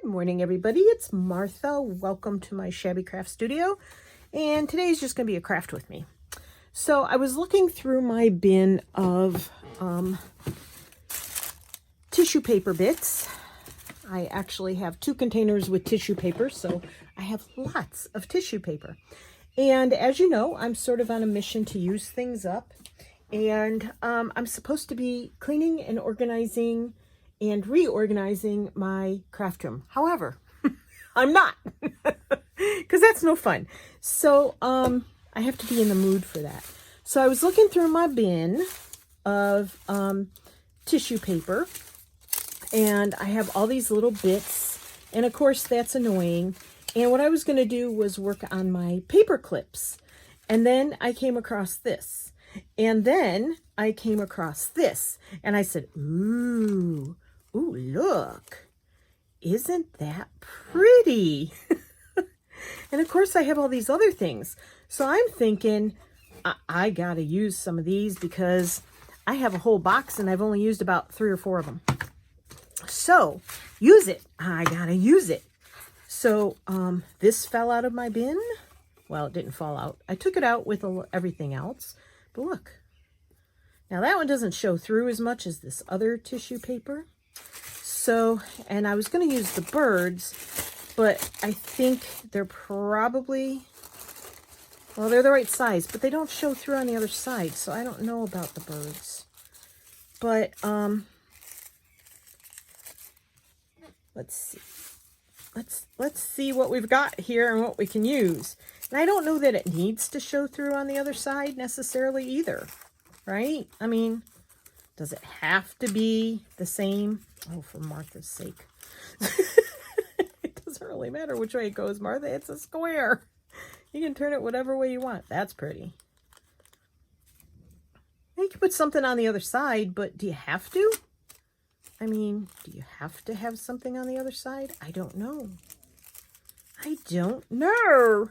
Good morning, everybody. It's Martha. Welcome to my Shabby Craft Studio. And today's just going to be a craft with me. So I was looking through my bin of tissue paper bits. I actually have 2 containers with tissue paper, so I have lots of tissue paper. And as you know, I'm sort of on a mission to use things up. And I'm supposed to be cleaning and organizing and reorganizing my craft room. However, I'm not, because that's no fun. So I have to be in the mood for that. So I was looking through my bin of tissue paper, and I have all these little bits, and of course that's annoying. And what I was going to do was work on my paper clips, and then I came across this, and then I came across this, and I said, ooh, look, isn't that pretty? And of course I have all these other things. So I'm thinking, I gotta use some of these because I have a whole box and I've only used about 3 or 4 of them. So use it. I gotta use it. So this fell out of my bin. Well, it didn't fall out. I took it out with everything else. But look. Now that one doesn't show through as much as this other tissue paper. So, and I was going to use the birds, but I think they're probably, well, they're the right size, but they don't show through on the other side. So I don't know about the birds. But let's see. Let's see what we've got here and what we can use. And I don't know that it needs to show through on the other side necessarily either, right? I mean, does it have to be the same? Oh, for Martha's sake. It doesn't really matter which way it goes, Martha. It's a square. You can turn it whatever way you want. That's pretty. You can put something on the other side, but do you have to? I mean, do you have to have something on the other side? I don't know. I don't know.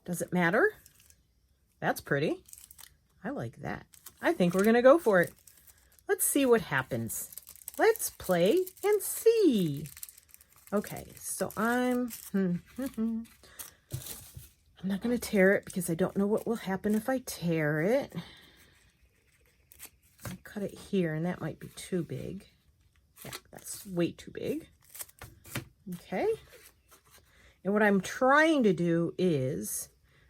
Does it matter? That's pretty. I like that. I think we're going to go for it. Let's see what happens. Let's play and see. Okay, so I'm not going to tear it because I don't know what will happen if I tear it. I'll cut it here, and that might be too big. Yeah, that's way too big. Okay. And what I'm trying to do is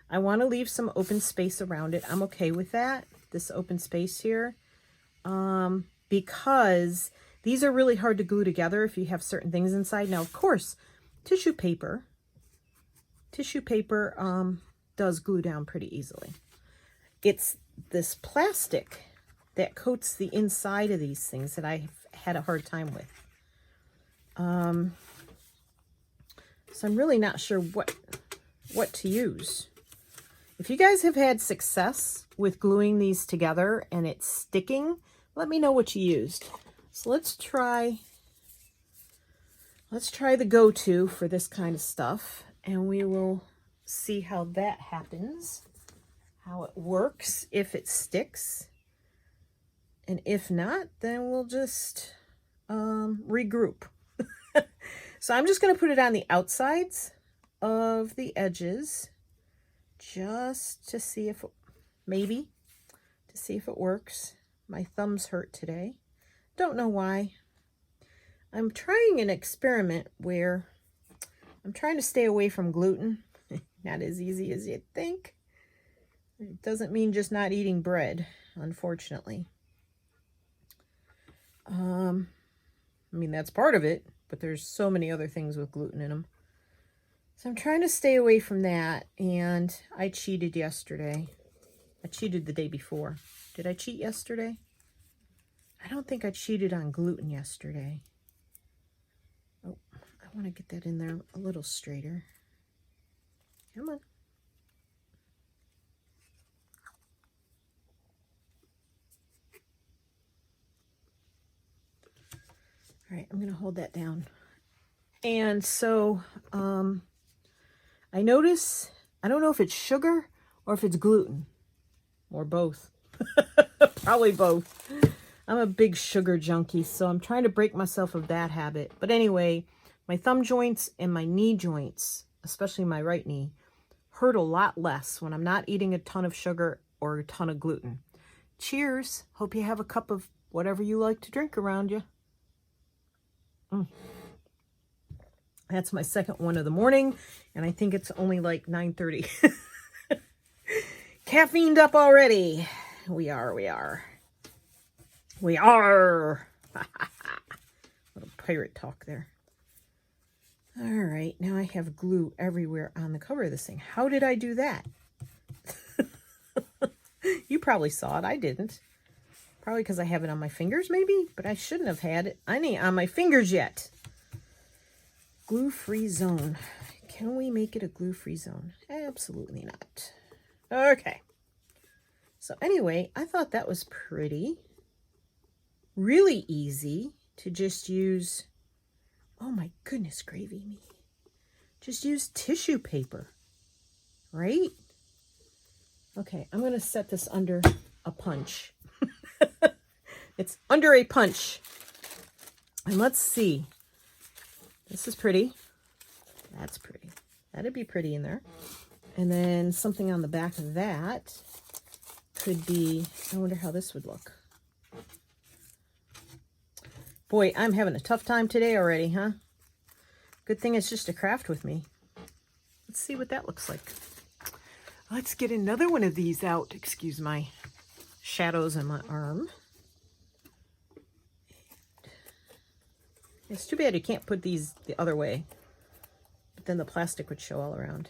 I want to leave some open space around it. I'm okay with that, this open space here, because these are really hard to glue together if you have certain things inside. Now, of course, tissue paper does glue down pretty easily. It's this plastic that coats the inside of these things that I've had a hard time with. So I'm really not sure what to use. If you guys have had success with gluing these together and it's sticking, let me know what you used. So let's try the go-to for this kind of stuff, and we will see how that happens, how it works, if it sticks. And if not, then we'll just regroup. So I'm just going to put it on the outsides of the edges just to see if it works. My thumbs hurt today. Don't know why. I'm trying an experiment where I'm trying to stay away from gluten. Not as easy as you'd think. It doesn't mean just not eating bread, unfortunately. I mean, that's part of it, but there's so many other things with gluten in them. So I'm trying to stay away from that, and I cheated yesterday. I cheated the day before. Did I cheat yesterday? I don't think I cheated on gluten yesterday. Oh, I want to get that in there a little straighter. Come on. All right, I'm going to hold that down. And so I notice, I don't know if it's sugar or if it's gluten or both. Probably both. I'm a big sugar junkie, so I'm trying to break myself of that habit. But anyway, my thumb joints and my knee joints, especially my right knee, hurt a lot less when I'm not eating a ton of sugar or a ton of gluten. Cheers. Hope you have a cup of whatever you like to drink around you. That's my second one of the morning, and I think it's only like 9:30. Caffeined up already. We are. Little pirate talk there. All right, now I have glue everywhere on the cover of this thing. How did I do that? You probably saw it. I didn't. Probably because I have it on my fingers, maybe, but I shouldn't have had any on my fingers yet. Glue-free zone. Can we make it a glue-free zone? Absolutely not. Okay. So anyway, I thought that was pretty. Really easy to just use. Oh my goodness, gravy me. Just use tissue paper, right? Okay, I'm going to set this under a punch. It's under a punch. And let's see. This is pretty. That's pretty. That'd be pretty in there. And then something on the back of that could be, I wonder how this would look. Boy, I'm having a tough time today already, huh? Good thing it's just a craft with me. Let's see what that looks like. Let's get another one of these out. Excuse my shadows on my arm. It's too bad you can't put these the other way. But then the plastic would show all around.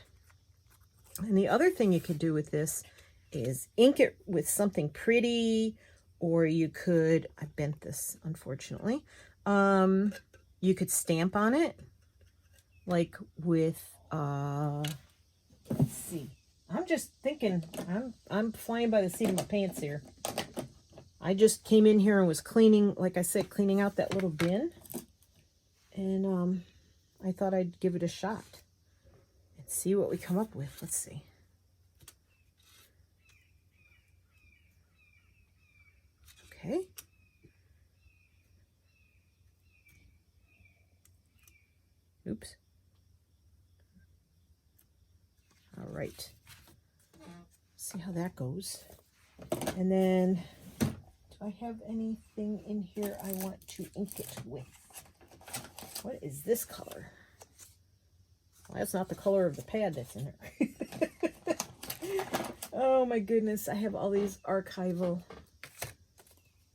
And the other thing you could do with this is ink it with something pretty, or you could, I bent this, unfortunately. You could stamp on it, like with, let's see. I'm just thinking, I'm flying by the seat of my pants here. I just came in here and was cleaning, like I said, cleaning out that little bin. And I thought I'd give it a shot and see what we come up with. Let's see. Okay. Oops. All right. See how that goes. And then, do I have anything in here I want to ink it with? What is this color? Well, that's not the color of the pad that's in there. Oh my goodness, I have all these archival.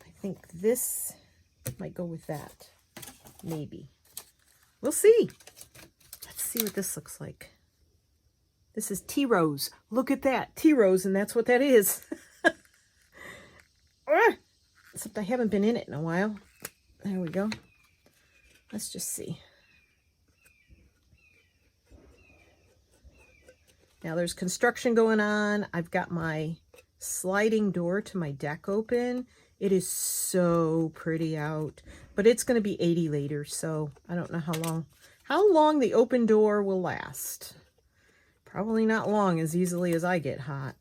I think this might go with that. Maybe. We'll see. Let's see what this looks like. This is Tea Rose. Look at that. Tea Rose, and that's what that is. Except I haven't been in it in a while. There we go. Let's just see. Now there's construction going on. I've got my sliding door to my deck open. It is so pretty out, but it's going to be 80 later, so I don't know how long the open door will last. Probably not long, as easily as I get hot.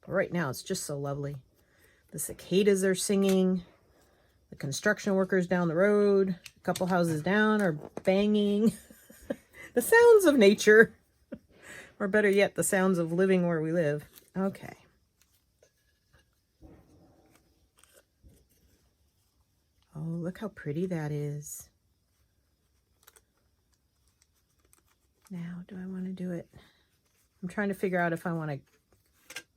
But right now it's just so lovely. The cicadas are singing. The construction workers down the road, a couple houses down, are banging. The sounds of nature. Or better yet, the sounds of living where we live. Okay. Oh, look how pretty that is. Now, do I want to do it? I'm trying to figure out if I want to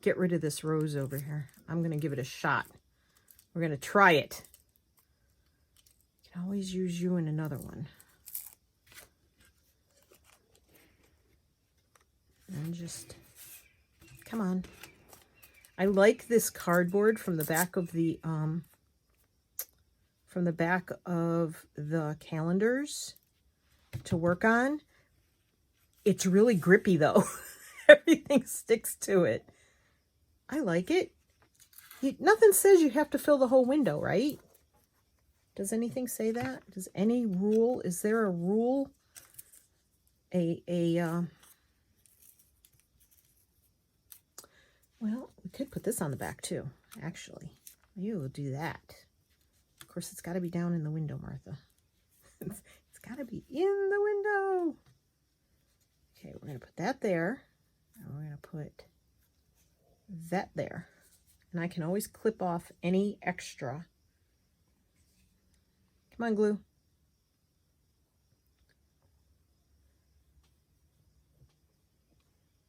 get rid of this rose over here. I'm going to give it a shot. We're going to try it. Can always use you in another one. And just, come on. I like this cardboard from the back of the calendars to work on. It's really grippy though. Everything sticks to it. I like it. Nothing says you have to fill the whole window, right? Does anything say that? Does any rule? Is there a rule? Well, we could put this on the back too, actually. Maybe we'll do that. course, it's got to be down in the window, Martha. It's got to be in the window. Okay, we're going to put that there. And we're going to put that there. And I can always clip off any extra. Come on, glue.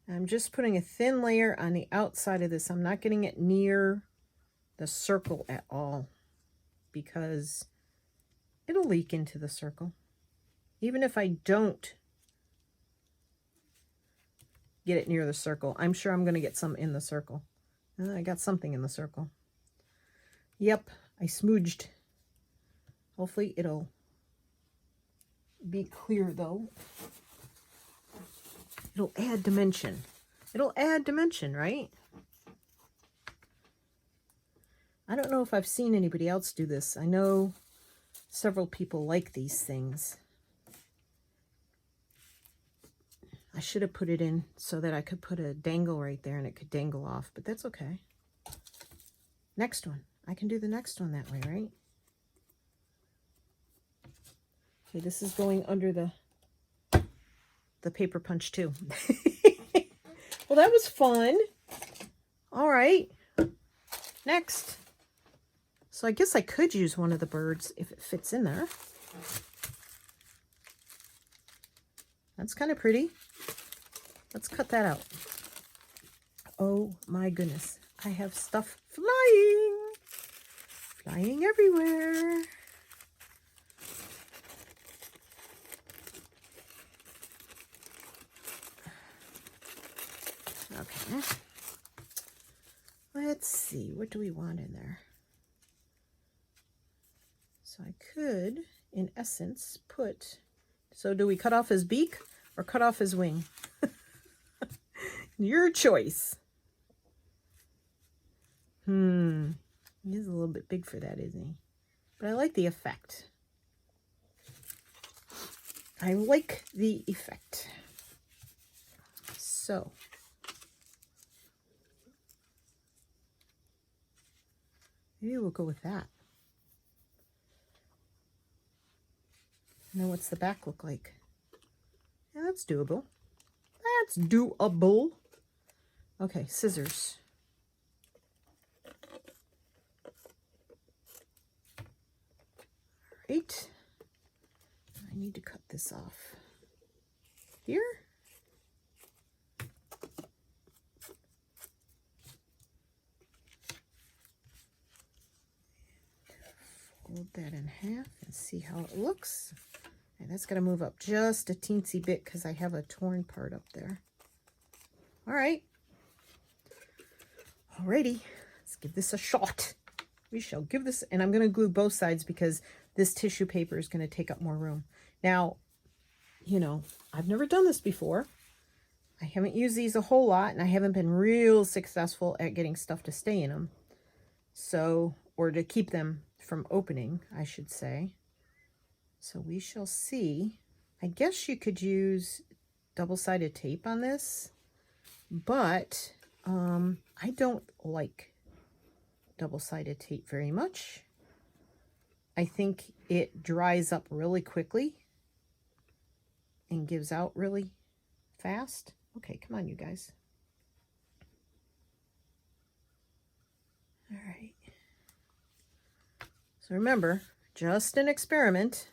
I'm just putting a thin layer on the outside of this. I'm not getting it near the circle at all because it'll leak into the circle. Even if I don't get it near the circle, I'm sure I'm going to get some in the circle. I got something in the circle. Yep, I smooched. Hopefully it'll be clear though. It'll add dimension. It'll add dimension, right? I don't know if I've seen anybody else do this. I know several people like these things. I should have put it in so that I could put a dangle right there and it could dangle off, but that's okay. Next one. I can do the next one that way, right? Okay, this is going under the paper punch too. Well, that was fun. All right. Next. So I guess I could use one of the birds if it fits in there. That's kind of pretty. Let's cut that out. Oh my goodness. I have stuff flying. Flying everywhere. Okay. Let's see. What do we want in there? So I could, in essence, put... So do we cut off his beak or cut off his wing? Your choice. He's a little bit big for that, isn't he? But I like the effect. I like the effect. So... maybe we'll go with that. Now what's the back look like? Yeah, that's doable. That's doable. Okay, scissors. All right. I need to cut this off here. Fold that in half and see how it looks. And that's going to move up just a teensy bit because I have a torn part up there. All right. Alrighty. Let's give this a shot. We shall give this, and I'm going to glue both sides because this tissue paper is going to take up more room. Now, you know, I've never done this before. I haven't used these a whole lot, and I haven't been real successful at getting stuff to stay in them. So, or to keep them from opening, I should say. So we shall see. I guess you could use double-sided tape on this, but I don't like double-sided tape very much. I think it dries up really quickly and gives out really fast. Okay, come on, you guys. All right. So remember, just an experiment.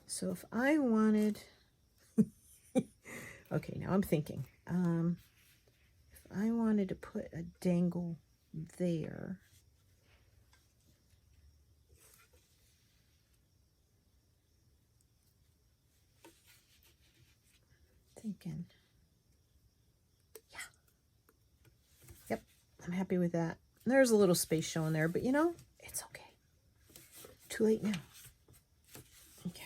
So if I wanted, okay, now I'm thinking, if I wanted to put a dangle there, thinking, yeah, yep, I'm happy with that. There's a little space showing there, but you know, it's okay. Too late now. Okay.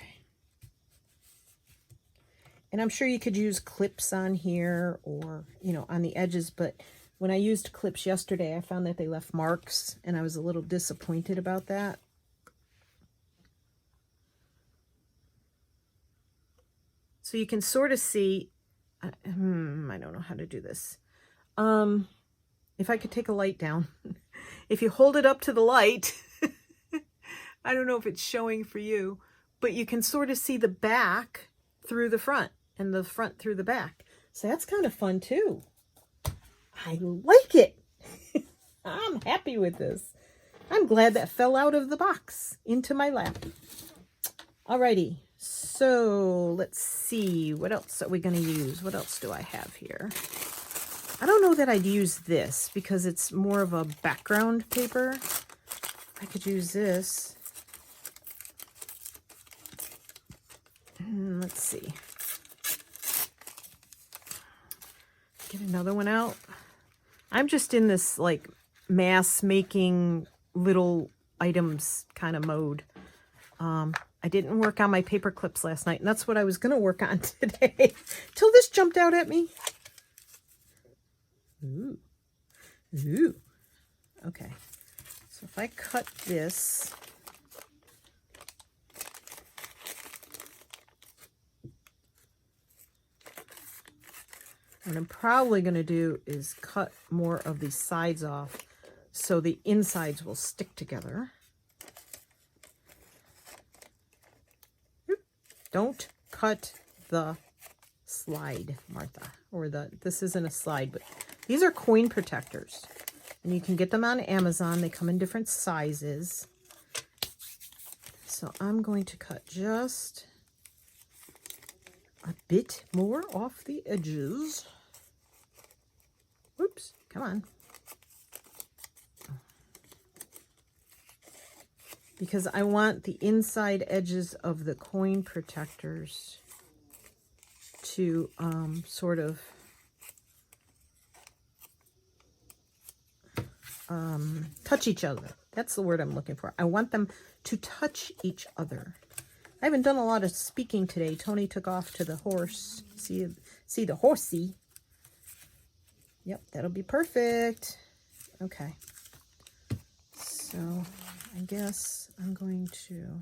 And I'm sure you could use clips on here or, you know, on the edges, but when I used clips yesterday, I found that they left marks, and I was a little disappointed about that. So you can sort of see, I don't know how to do this. If I could take a light down. If you hold it up to the light, I don't know if it's showing for you, but you can sort of see the back through the front and the front through the back. So that's kind of fun too. I like it. I'm happy with this. I'm glad that fell out of the box into my lap. Alrighty, so let's see. What else are we going to use? What else do I have here? I don't know that I'd use this because it's more of a background paper. I could use this. Let's see. Get another one out. I'm just in this like mass making little items kind of mode. I didn't work on my paper clips last night, and that's what I was going to work on today till this jumped out at me. Ooh. Ooh. Okay. So if I cut this, what I'm probably going to do is cut more of the sides off so the insides will stick together. Oop. Don't cut the slide, Martha. Or this isn't a slide, but these are coin protectors. And you can get them on Amazon. They come in different sizes. So I'm going to cut just a bit more off the edges. Whoops, come on. Because I want the inside edges of the coin protectors to sort of touch each other. That's the word I'm looking for. I want them to touch each other. I haven't done a lot of speaking today. Tony took off to the horse. See the horsey. Yep, that'll be perfect. Okay. So I guess I'm going to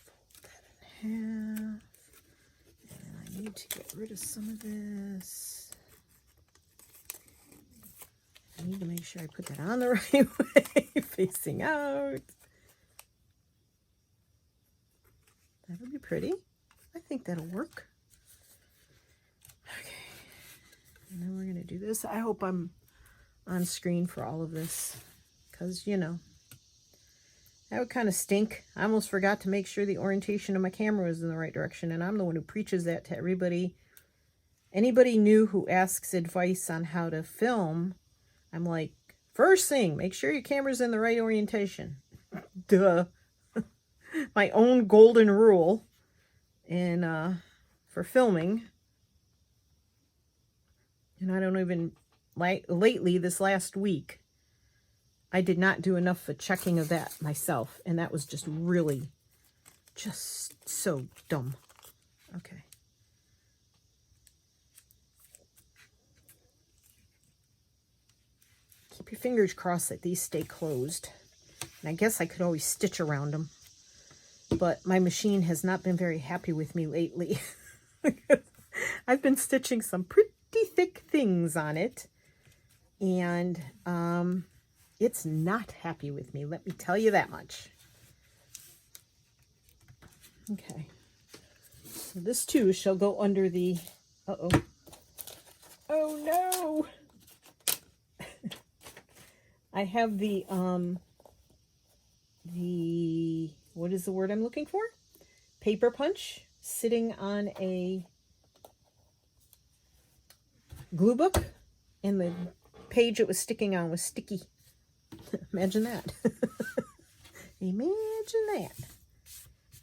fold that in half. And I need to get rid of some of this. I need to make sure I put that on the right way, facing out. That'll be pretty. I think that'll work. Okay. And then we're going to do this. I hope I'm on screen for all of this because, you know, that would kind of stink. I almost forgot to make sure the orientation of my camera was in the right direction, and I'm the one who preaches that to everybody. Anybody new who asks advice on how to film, I'm like, first thing, make sure your camera's in the right orientation. Duh. My own golden rule in for filming. And I don't even, like, lately, this last week, I did not do enough for checking of that myself. And that was just really, just so dumb. Okay. Keep your fingers crossed that these stay closed. And I guess I could always stitch around them. But my machine has not been very happy with me lately. I've been stitching some pretty thick things on it. And it's not happy with me. Let me tell you that much. Okay. So this too shall go under the... Uh-oh. Oh no! I have the what is the word I'm looking for? Paper punch sitting on a glue book, and the page it was sticking on was sticky. Imagine that. Imagine that.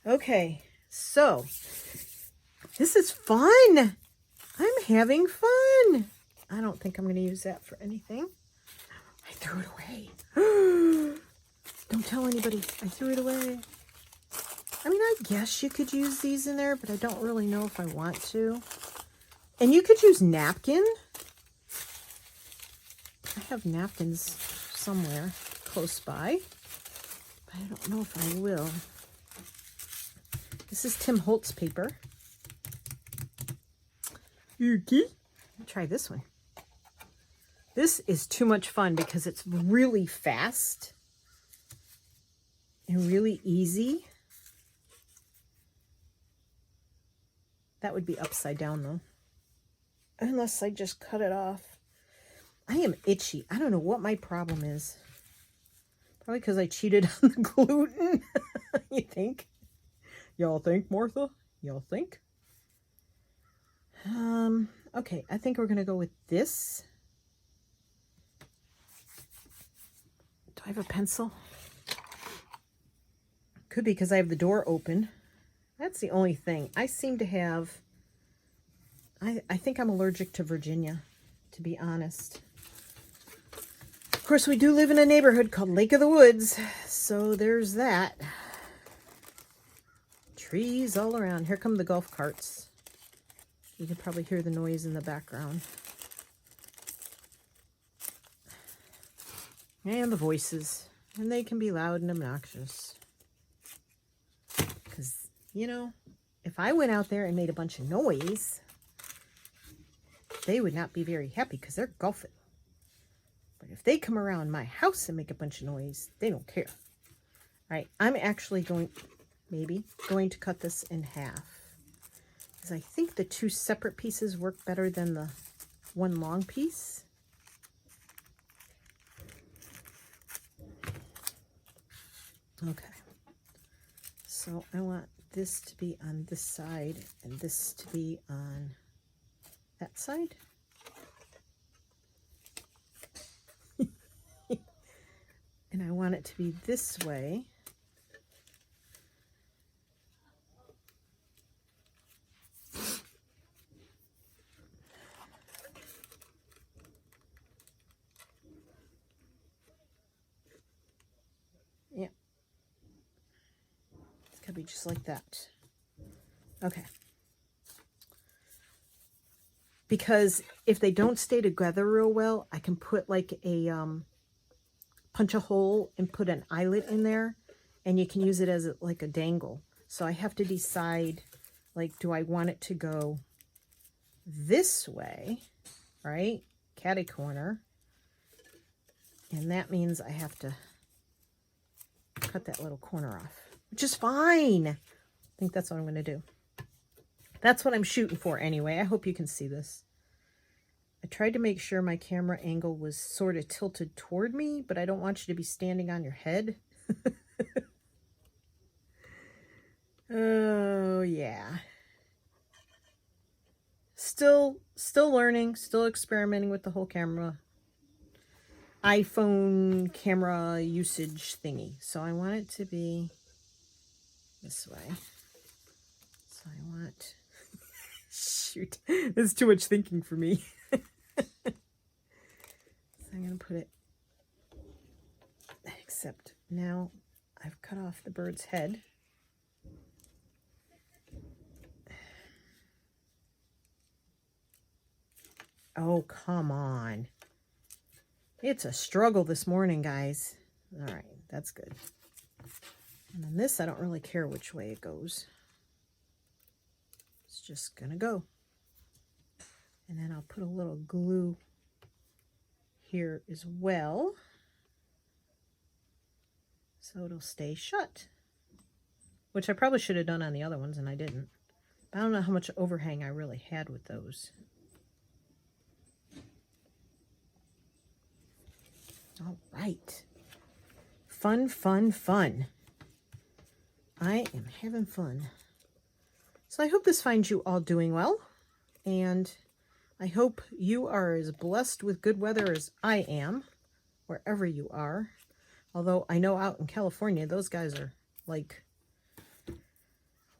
Okay, so this is fun. I'm having fun. I don't think I'm going to use that for anything. I threw it away. Don't tell anybody. I threw it away. I mean, I guess you could use these in there, but I don't really know if I want to. And you could use napkin. I have napkins somewhere close by, but I don't know if I will. This is Tim Holtz paper. Okay. Try this one. This is too much fun because it's really fast and really easy. That would be upside down though. Unless I just cut it off. I am itchy. I don't know what my problem is. Probably because I cheated on the gluten. You think? Y'all think, Martha? Y'all think? Okay, I think we're going to go with this. Do I have a pencil? Could be because I have the door open. That's the only thing. I seem to have... I think I'm allergic to Virginia, to be honest. Of course, we do live in a neighborhood called Lake of the Woods, so there's that. Trees all around. Here come the golf carts. You can probably hear the noise in the background. And the voices. And they can be loud and obnoxious. Because, you know, if I went out there and made a bunch of noise, they would not be very happy because they're golfing. But if they come around my house and make a bunch of noise, they don't care. All right, I'm actually going to cut this in half. Because I think the two separate pieces work better than the one long piece. Okay. So I want this to be on this side and this to be on that side. And I want it to be this way. Yeah. It's gotta be just like that. Okay. Because if they don't stay together real well, I can put like a punch a hole and put an eyelet in there, and you can use it as like a dangle. So I have to decide, like, do I want it to go this way, right? Catty corner. And that means I have to cut that little corner off, which is fine. I think that's what I'm going to do. That's what I'm shooting for anyway. I hope you can see this. I tried to make sure my camera angle was sort of tilted toward me, but I don't want you to be standing on your head. Oh, yeah. Still learning, still experimenting with the whole iPhone camera usage thingy. So I want it to be this way. So I want... Shoot, this is too much thinking for me. So I'm going to put it, except now I've cut off the bird's head. Oh, come on. It's a struggle this morning, guys. All right, that's good. And then this, I don't really care which way it goes. It's just going to go. And then I'll put a little glue here as well, so it'll stay shut, which I probably should have done on the other ones and I didn't. I don't know how much overhang I really had with those. All right. Fun, fun, fun. I am having fun. So I hope this finds you all doing well, and I hope you are as blessed with good weather as I am, wherever you are. Although I know out in California, those guys are like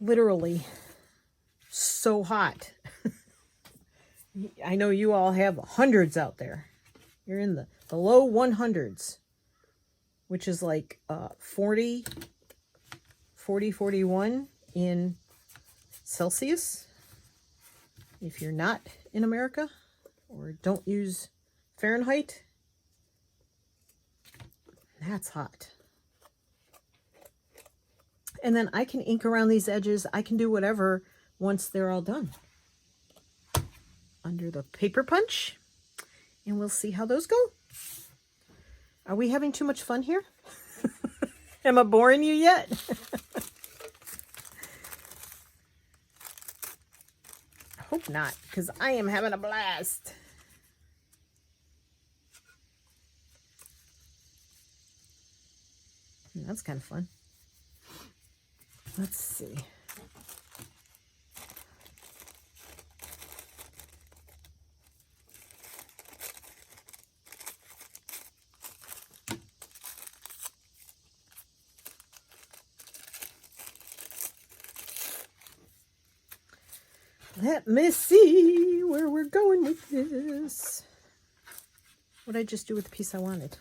literally so hot. I know you all have hundreds out there. You're in the low 100s, which is like 40, 41 in Celsius. If you're not in America or don't use Fahrenheit, that's hot. And then I can ink around these edges. I can do whatever once they're all done. Under the paper punch. and we'll see how those go. Are we having too much fun here? Am I boring you yet? I hope not, because I am having a blast. That's kind of fun. Let's see. Let me see where we're going with this. What did I just do with the piece I wanted?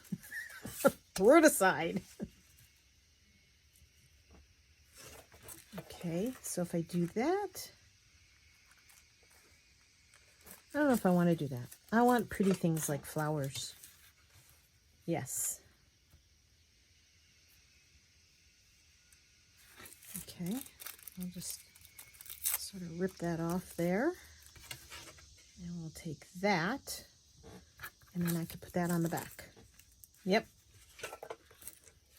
Throw it aside. Okay, so if I do that, I don't know if I want to do that. I want pretty things like flowers. Yes. Okay, I'll just sort of rip that off there. And we'll take that, and then I can put that on the back. Yep.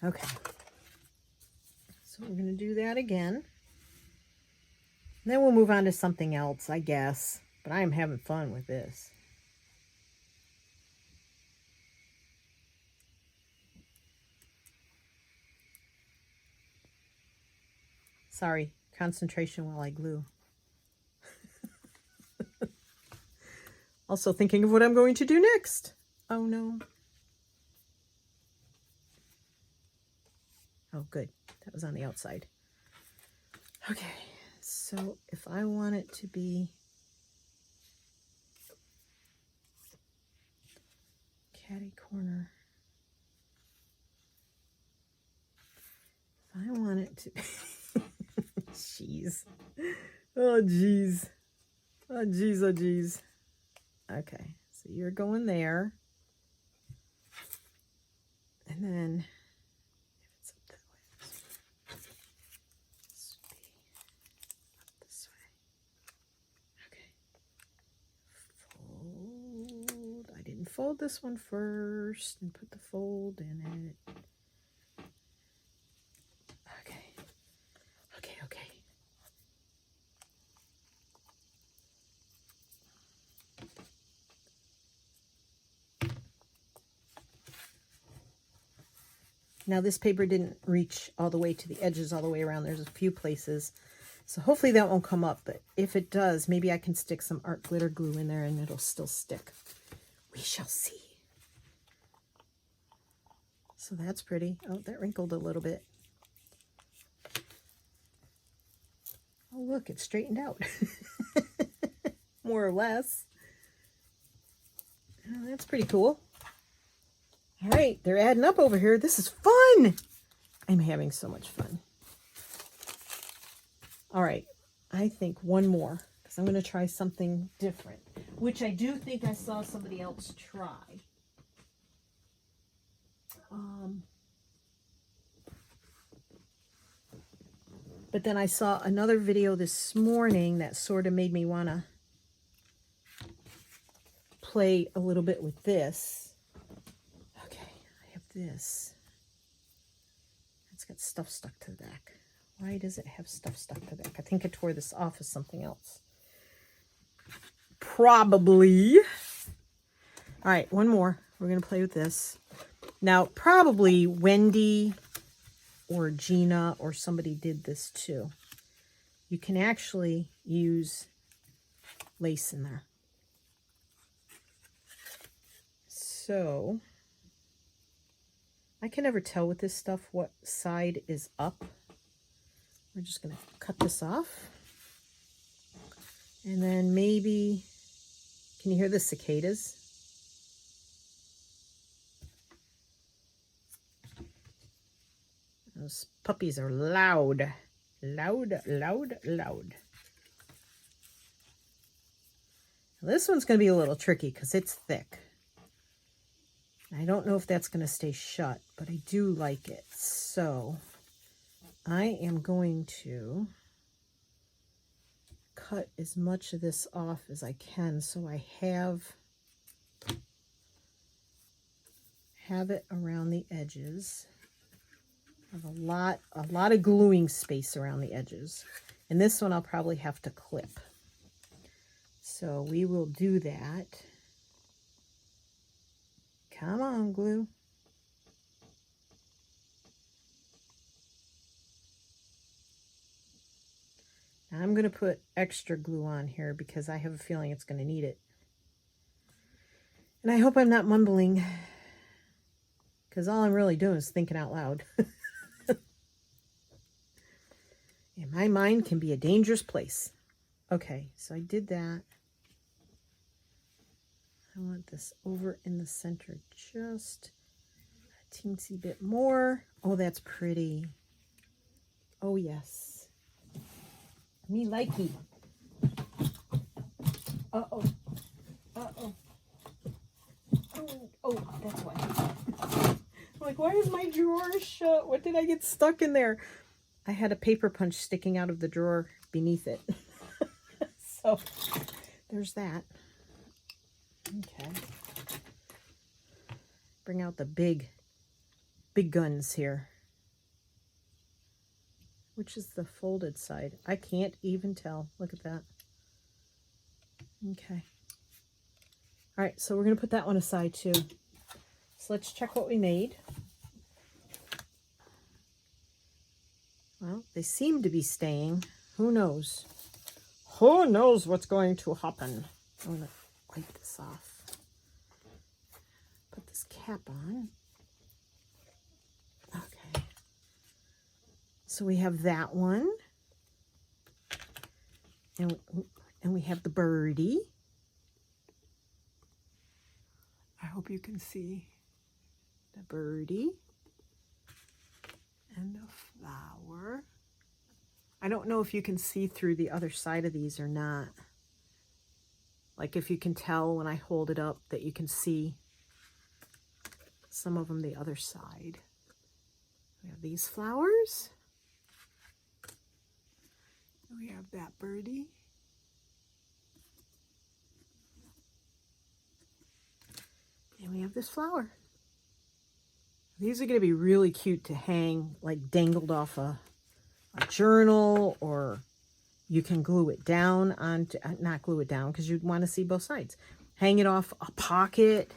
Okay. So we're going to do that again. And then we'll move on to something else, I guess. But I am having fun with this. Sorry, concentration while I glue. Also thinking of what I'm going to do next. Oh no. Oh good, that was on the outside. Okay, so if I want it to be catty corner, if I want it to be jeez. Oh jeez. Oh jeez, oh jeez. Okay, so you're going there. And then if it's up that way, this would be up this way. Okay. Fold. I didn't fold this one first and put the fold in it. Okay. Okay, okay. Now this paper didn't reach all the way to the edges all the way around. There's a few places. So hopefully that won't come up. But if it does, maybe I can stick some art glitter glue in there and it'll still stick. We shall see. So that's pretty. Oh, that wrinkled a little bit. Oh, look, it's straightened out. More or less. Oh, that's pretty cool. All right, they're adding up over here. This is fun. I'm having so much fun. All right, I think one more, because I'm going to try something different, which I do think I saw somebody else try. But then I saw another video this morning that sort of made me want to play a little bit with this. This. It's got stuff stuck to the back. Why does it have stuff stuck to the back? I think I tore this off as something else. Probably. All right, one more. We're going to play with this. Now, probably Wendy or Gina or somebody did this too. You can actually use lace in there. So I can never tell with this stuff what side is up. We're just going to cut this off. And then maybe, can you hear the cicadas? Those puppies are loud. Loud, loud, loud. Now this one's going to be a little tricky because it's thick. I don't know if that's going to stay shut, but I do like it. So I am going to cut as much of this off as I can so I have have it around the edges. I have a lot of gluing space around the edges. And this one I'll probably have to clip. So we will do that. Come on, glue. Now I'm going to put extra glue on here because I have a feeling it's going to need it. And I hope I'm not mumbling, because all I'm really doing is thinking out loud. And my mind can be a dangerous place. Okay, so I did that. I want this over in the center just a teensy bit more. Oh, that's pretty. Oh, yes. Me likey. Uh-oh. Uh-oh. Oh, that's why. I'm like, why is my drawer shut? What did I get stuck in there? I had a paper punch sticking out of the drawer beneath it. So there's that. Okay. Bring out the big guns here. Which is the folded side? I can't even tell. Look at that. Okay. All right, so we're going to put that one aside too. So let's check what we made. Well, they seem to be staying. Who knows? Who knows what's going to happen? I'm going to wipe this off. Put this cap on. Okay. So we have that one. And we have the birdie. I hope you can see the birdie and the flower. I don't know if you can see through the other side of these or not. Like if you can tell when I hold it up that you can see some of them the other side. We have these flowers. We have that birdie. And we have this flower. These are going to be really cute to hang, like dangled off a journal, or you can glue it down onto, not glue it down because you'd want to see both sides. Hang it off a pocket,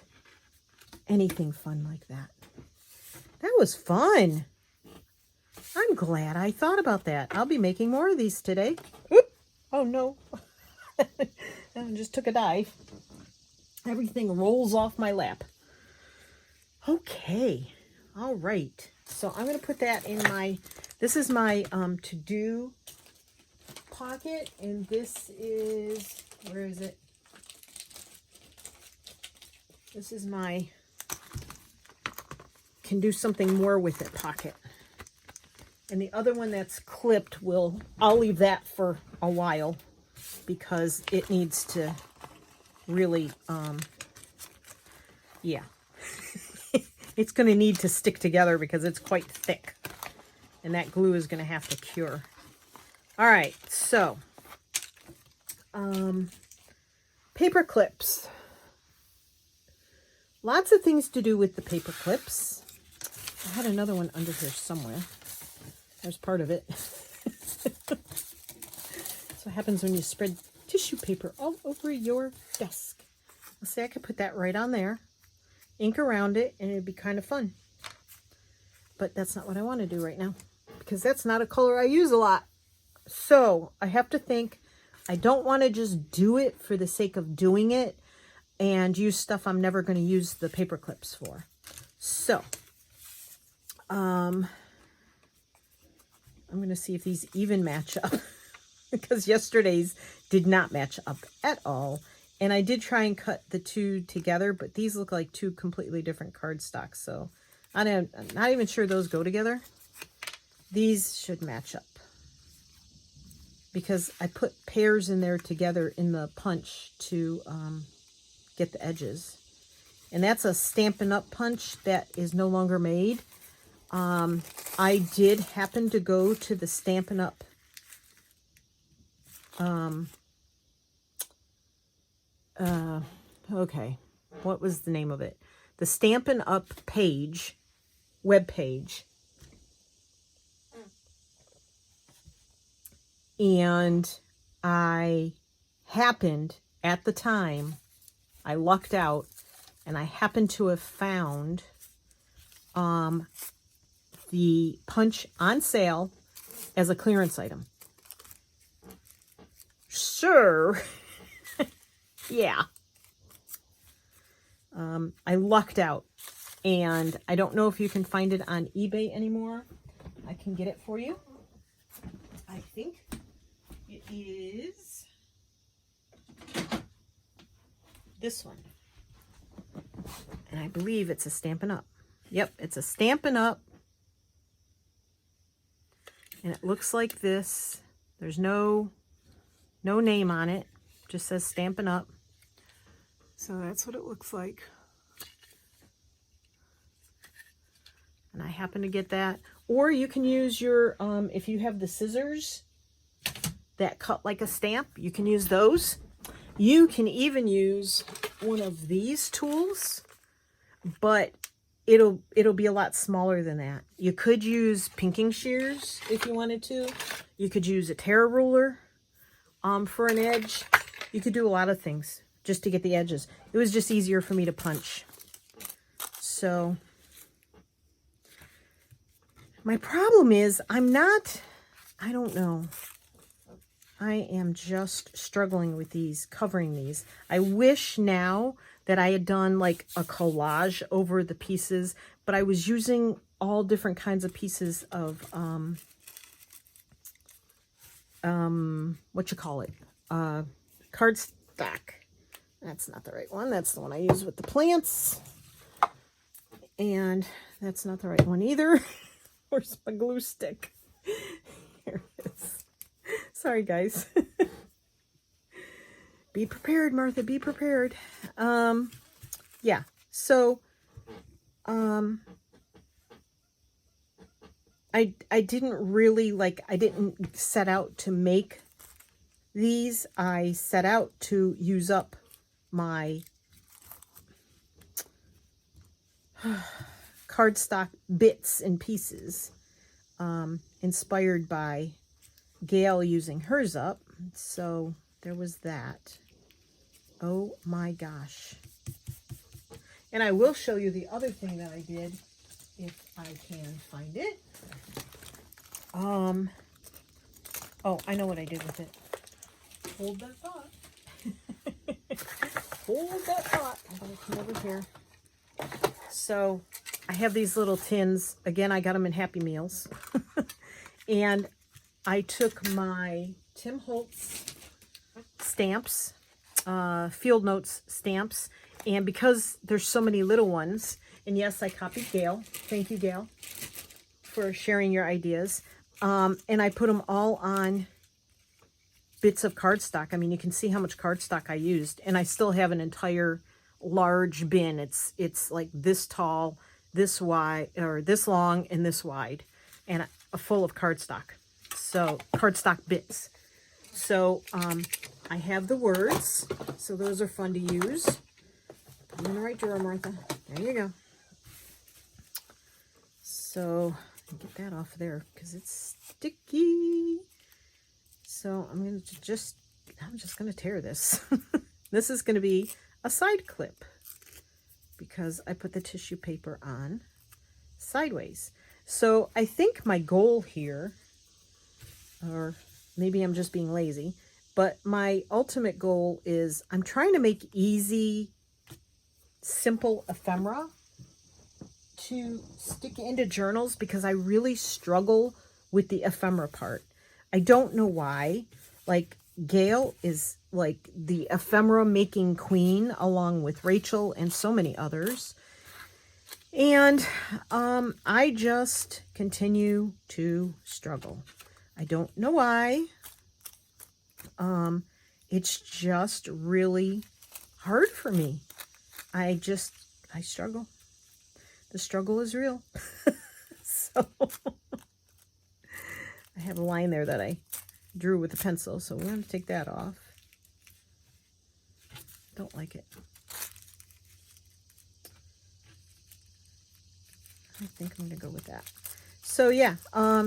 anything fun like that. That was fun. I'm glad I thought about that. I'll be making more of these today. Oop. Oh no. I just took a dive. Everything rolls off my lap. Okay. All right. So I'm going to put that in my, this is my to-do pocket. And this is, where is it? This is my can do something more with it pocket. And the other one that's clipped I'll leave that for a while because it needs to really, yeah. It's going to need to stick together because it's quite thick. And that glue is going to have to cure. All right, so, paper clips. Lots of things to do with the paper clips. I had another one under here somewhere. There's part of it. That's what happens when you spread tissue paper all over your desk. Let's say I could put that right on there, ink around it, and it'd be kind of fun. But that's not what I want to do right now because that's not a color I use a lot. So I have to think, I don't want to just do it for the sake of doing it and use stuff I'm never going to use the paper clips for. So, I'm going to see if these even match up because yesterday's did not match up at all. And I did try and cut the two together, but these look like two completely different cardstocks. So I'm not even sure those go together. These should match up because I put pairs in there together in the punch to get the edges. And that's a Stampin' Up! Punch that is no longer made. I did happen to go to the Stampin' Up! Okay, what was the name of it? the Stampin' Up! Page, web page. And I happened, at the time, I lucked out, and I happened to have found the punch on sale as a clearance item. Sure. Yeah. I lucked out, and I don't know if you can find it on eBay anymore. I can get it for you. I think it is this one. And I believe it's a Stampin' Up. Yep, it's a Stampin' Up. And it looks like this. There's no name on it. Just says Stampin' Up. So that's what it looks like. And I happen to get that. Or you can use your, if you have the scissors that cut like a stamp, you can use those. You can even use one of these tools, but it'll be a lot smaller than that. You could use pinking shears if you wanted to. You could use a tear ruler for an edge. You could do a lot of things just to get the edges. It was just easier for me to punch. So my problem is I don't know. I am just struggling with these, covering these. I wish now that I had done like a collage over the pieces, but I was using all different kinds of pieces of, what you call it? Cardstock. That's not the right one. That's the one I use with the plants. And that's not the right one either. Where's my glue stick? Here it is. Sorry, guys. Be prepared, Martha. Be prepared. Yeah. So, I didn't really I didn't set out to make these. I set out to use up my cardstock bits and pieces, inspired by Gail using hers up. So there was that. Oh my gosh. And I will show you the other thing that I did if I can find it. Oh, I know what I did with it. Hold that thought. Hold that thought. I'm going to come over here. So I have these little tins. Again, I got them in Happy Meals. And I took my Tim Holtz stamps, Field Notes stamps, and because there's so many little ones, and yes, I copied Gail. Thank you, Gail, for sharing your ideas. And I put them all on bits of cardstock. I mean, you can see how much cardstock I used, and I still have an entire large bin. It's like this tall, this wide, or this long, and this wide, and full of cardstock. So cardstock bits. So I have the words, so those are fun to use. Put them in the right drawer, Martha. There you go. So get that off there because it's sticky. So I'm just gonna tear this. This is gonna be a side clip because I put the tissue paper on sideways. So I think my goal here, or maybe I'm just being lazy, but my ultimate goal is I'm trying to make easy, simple ephemera to stick into journals because I really struggle with the ephemera part. I don't know why. Like, Gail is like the ephemera making queen along with Rachel and so many others. And I just continue to struggle. I don't know why. It's just really hard for me. I struggle. The struggle is real. So I have a line there that I drew with a pencil, so we're going to take that off. Don't like it. I think I'm going to go with that. So yeah,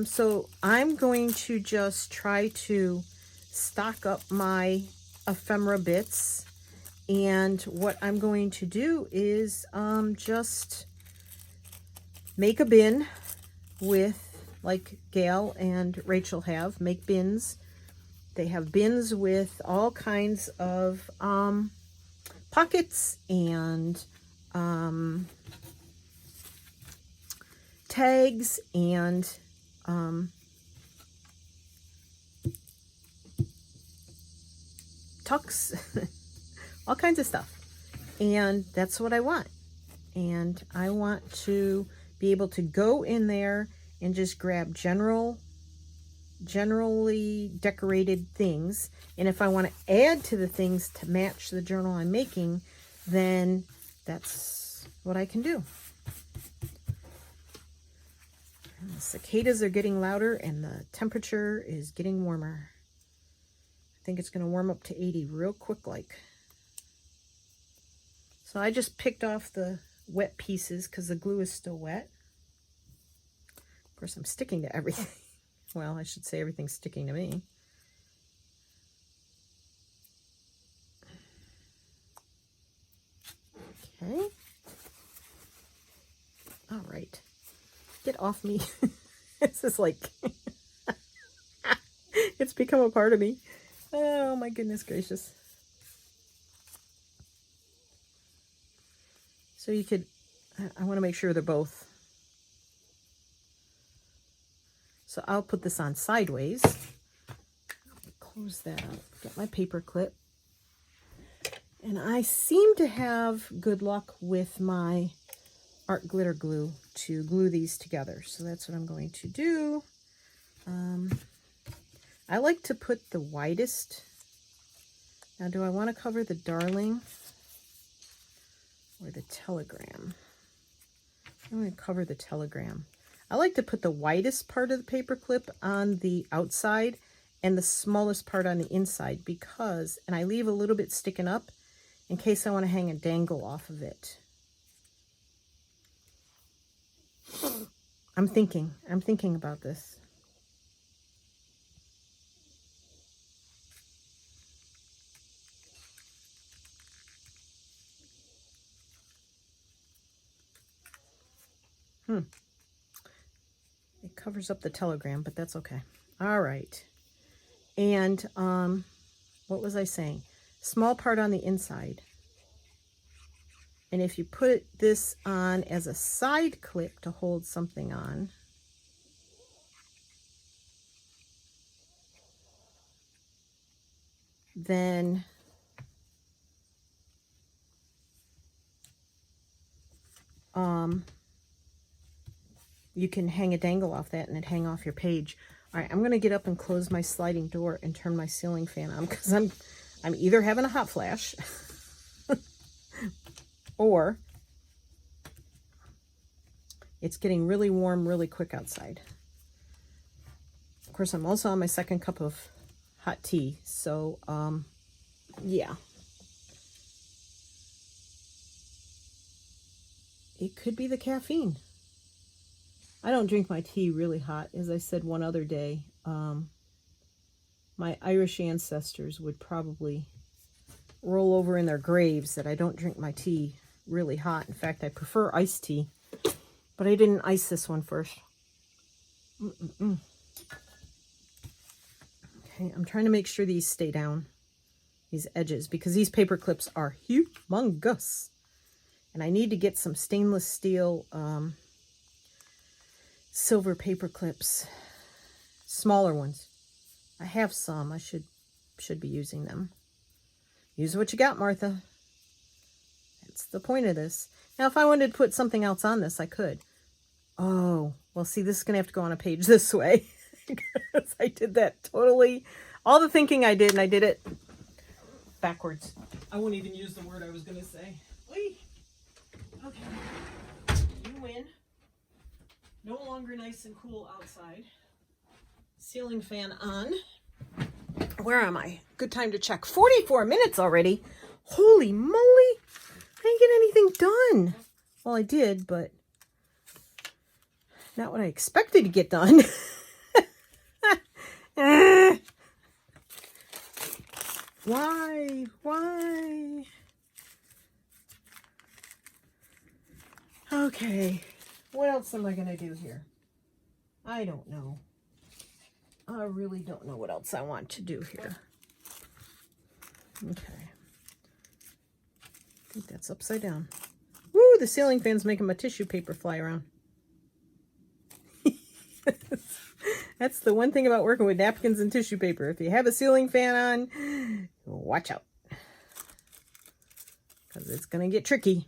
so I'm going to just try to stock up my ephemera bits. And what I'm going to do is just make a bin with, like Gail and Rachel have, make bins. They have bins with all kinds of pockets and tags and tucks, all kinds of stuff. And that's what I want. And I want to be able to go in there and just grab generally decorated things. And if I want to add to the things to match the journal I'm making, then that's what I can do. And the cicadas are getting louder and the temperature is getting warmer. I think it's going to warm up to 80 real quick like. So I just picked off the wet pieces because the glue is still wet. Of course, I'm sticking to everything. Well, I should say everything's sticking to me. Okay. All right. Get off me. This is like, it's become a part of me. Oh my goodness gracious. So you could, I want to make sure they're both. So I'll put this on sideways. Close that up. Get my paper clip. And I seem to have good luck with my art glitter glue to glue these together. So that's what I'm going to do. I like to put the widest. Now, do I want to cover the Darling or the Telegram? I'm going to cover the Telegram. I like to put the widest part of the paper clip on the outside and the smallest part on the inside because, and I leave a little bit sticking up in case I want to hang a dangle off of it. I'm thinking about this. It covers up the Telegram, but that's okay. All right. And what was I saying? Small part on the inside. And if you put this on as a side clip to hold something on, then you can hang a dangle off that and it'd hang off your page. All right, I'm going to get up and close my sliding door and turn my ceiling fan on because I'm either having a hot flash or it's getting really warm really quick outside. Of course, I'm also on my second cup of hot tea, so yeah. It could be the caffeine. I don't drink my tea really hot. As I said one other day, my Irish ancestors would probably roll over in their graves that I don't drink my tea really hot. In fact, I prefer iced tea, but I didn't ice this one first. Okay, I'm trying to make sure these stay down, these edges, because these paper clips are humongous. And I need to get some stainless steel silver paper clips, smaller ones. I have some. I should be using them. Use what you got, Martha. That's the point of this. Now, if I wanted to put something else on this, I could. Oh, well, see, this is going to have to go on a page this way. Because I did that totally, all the thinking I did, and I did it backwards. I won't even use the word I was going to say. Wait. Okay. You win. No longer nice and cool outside. Ceiling fan on. Where am I? Good time to check. 44 minutes already. Holy moly. I didn't get anything done. Well, I did, but Not what I expected to get done. Why? Why? Okay. What else am I going to do here? I don't know. I really don't know what else I want to do here. Okay. I think that's upside down. Woo, the ceiling fan's making my tissue paper fly around. That's the one thing about working with napkins and tissue paper. If you have a ceiling fan on, watch out. Because it's going to get tricky.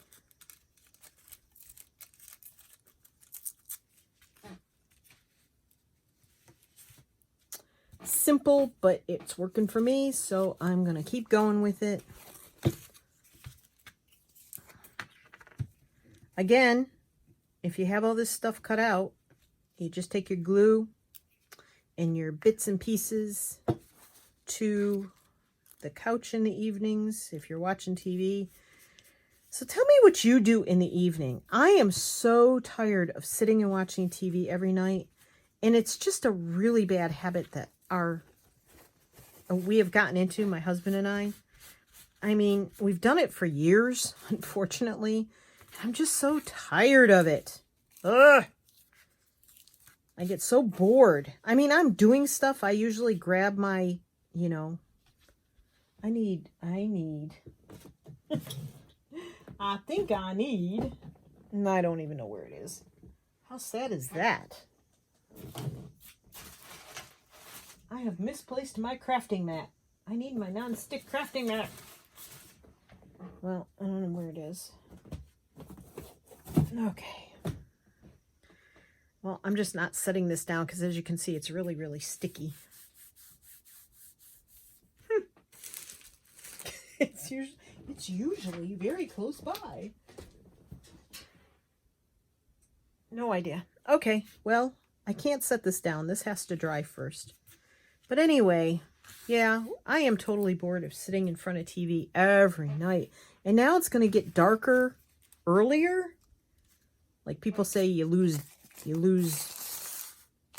Simple, but it's working for me, so I'm going to keep going with it. Again, if you have all this stuff cut out, you just take your glue and your bits and pieces to the couch in the evenings if you're watching TV. So tell me what you do in the evening. I am so tired of sitting and watching TV every night, and it's just a really bad habit that we have gotten into, my husband and I. I mean, we've done it for years, unfortunately. I'm just so tired of it. Ugh. I get so bored. I mean, I'm doing stuff. I usually grab my, I think I need, and I don't even know where it is. How sad is that? I have misplaced my crafting mat. I need my non-stick crafting mat. Well, I don't know where it is. Okay. Well, I'm just not setting this down because, as you can see, it's really, really sticky. It's usually very close by. No idea. Okay, well, I can't set this down. This has to dry first. But anyway, yeah, I am totally bored of sitting in front of TV every night. And now it's going to get darker earlier. Like people say you lose,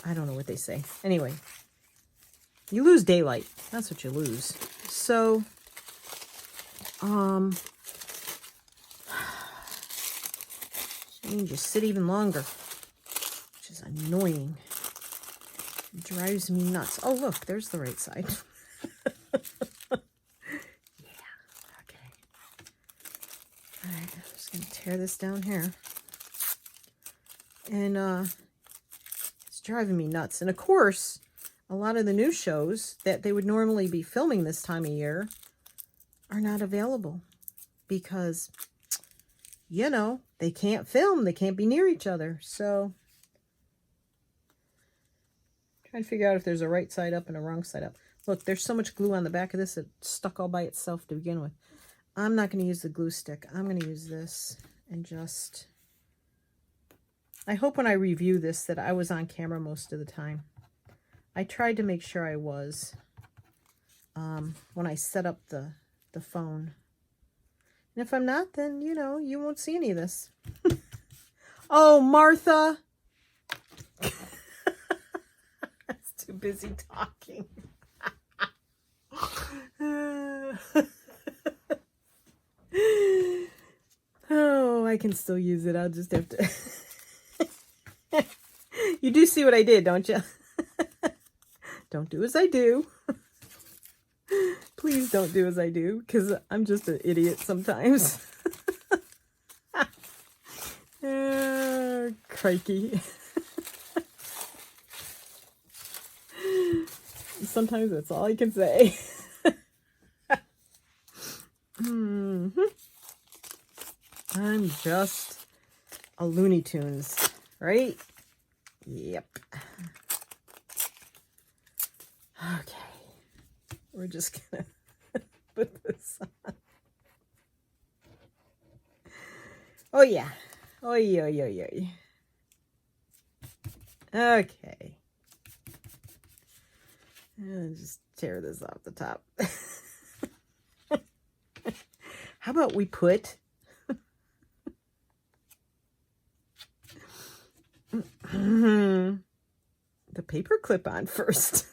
I don't know what they say. Anyway, you lose daylight. That's what you lose. So, it means you sit even longer, which is annoying. It drives me nuts. Oh, look, there's the right side. Yeah, okay. All right, I'm just going to tear this down here. And it's driving me nuts. And of course, a lot of the new shows that they would normally be filming this time of year are not available because, they can't film. They can't be near each other. So, trying to figure out if there's a right side up and a wrong side up. Look, there's so much glue on the back of this, it's stuck all by itself to begin with. I'm not going to use the glue stick. I'm going to use this and just... I hope when I review this that I was on camera most of the time. I tried to make sure I was when I set up the phone. And if I'm not, then, you won't see any of this. Oh, Martha! Too busy talking. Oh, I can still use it. I'll just have to... You do see what I did, don't you? Don't do as I do. Please don't do as I do, because I'm just an idiot sometimes. Crikey. Sometimes that's all I can say. I'm just a Looney Tunes, right? Yep. Okay. We're just gonna put this on. Oh yeah. Oh yeah, yeah, yeah. Okay. And just tear this off the top. How about we put the paper clip on first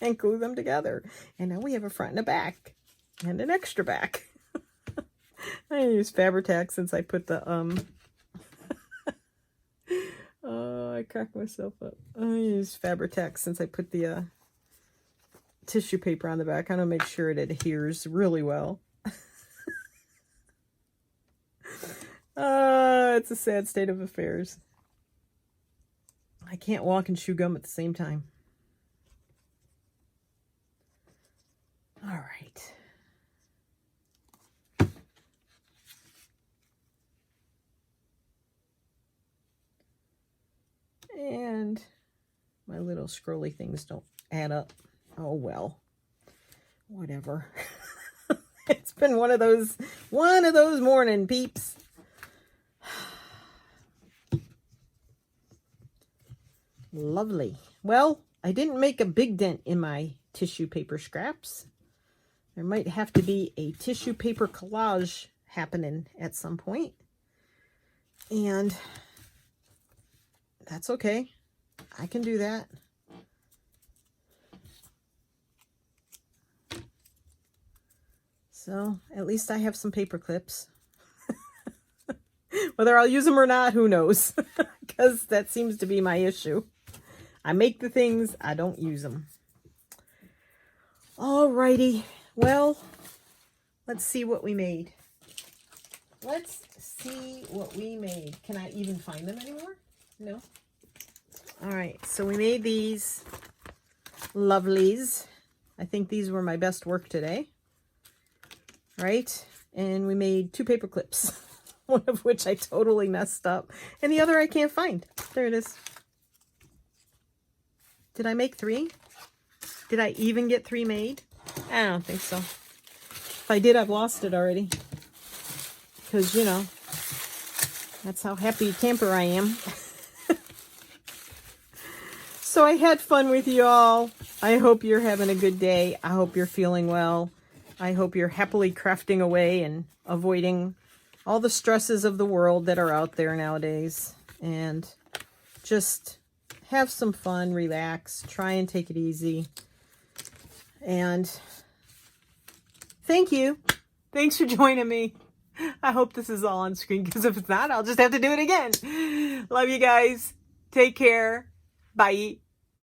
and glue them together. And now we have a front and a back and an extra back. I use Fabri-Tac since I put the, oh, I cracked myself up. I use Fabri-Tac since I put the tissue paper on the back. I want to make sure it adheres really well. It's a sad state of affairs. I can't walk and chew gum at the same time. All right. And my little scrolly things don't add up. Oh, well, whatever. It's been one of those morning peeps. Lovely. Well, I didn't make a big dent in my tissue paper scraps. There might have to be a tissue paper collage happening at some point. And that's okay. I can do that. So at least I have some paper clips. Whether I'll use them or not, who knows? Because that seems to be my issue. I make the things, I don't use them. Alrighty. Well, let's see what we made. Let's see what we made. Can I even find them anymore? No. Alright, so we made these lovelies. I think these were my best work today. Right? And we made 2 paper clips. One of which I totally messed up. And the other I can't find. There it is. Did I make 3? Did I even get 3 made? I don't think so. If I did, I've lost it already. Because, you know, that's how happy camper I am. So I had fun with you all. I hope you're having a good day. I hope you're feeling well. I hope you're happily crafting away and avoiding all the stresses of the world that are out there nowadays. And just have some fun, relax, try and take it easy. And thank you. Thanks for joining me. I hope this is all on screen, because if it's not, I'll just have to do it again. Love you guys. Take care. Bye.